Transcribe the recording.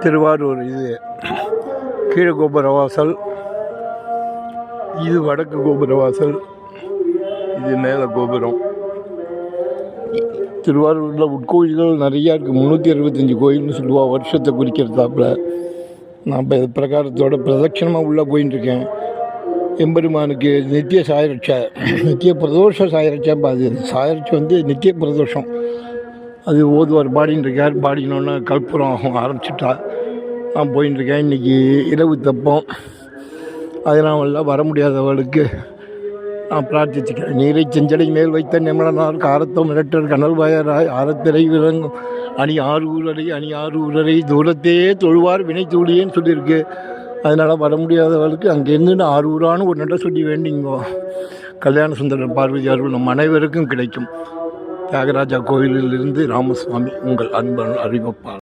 திருவாரூர். இது கீழே கோபுரவாசல், இது வடக்கு கோபுரவாசல், இது மேலே கோபுரம். திருவாரூரில் உட்கோயில்கள் நிறையா இருக்குது. 365 கோயில்னு சொல்லுவா, வருஷத்தை குறிக்கிறதாப்புல. நான் இப்போ பிரகாரத்தோட பிரதட்சணமாக உள்ளே போயின்ட்டுருக்கேன். எம்பெருமானுக்கு நித்திய சாயரட்சை, நித்திய பிரதோஷ சாயரட்சை. அது சாயரட்சை நித்திய பிரதோஷம். அது ஓதுவார் பாடின்னு இருக்கார். பாடினோன்னே கற்பூரம் ஆரம்பிச்சுட்டா. நான் போயின்ட்டுருக்கேன். இன்றைக்கி இரவு தப்போம். அதனால் வர முடியாதவர்களுக்கு நான் பிரார்த்திச்சுக்கிறேன். நீரை செஞ்சடை மேல் வைத்த நிமலனார் காரத்தம் மிரட்டர் கனல் வயராய் ஆரத்திரை விளங்கும் அணி ஆறு ஊரரை தூரத்தே தொழுவார் வினை தூளியேன்னு சொல்லியிருக்கு. அதனால் வர முடியாதவர்களுக்கு அங்கேருந்து 6 ஊரானு ஒரு நட சொல்லி வேண்டிங்கோ. கல்யாண சுந்தரர் பார்வதி அருள் நம் அனைவருக்கும் கிடைக்கும். தியாகராஜா கோயிலிலிருந்து ராமசுவாமி, உங்கள் அன்பன் அறிவிப்பார்.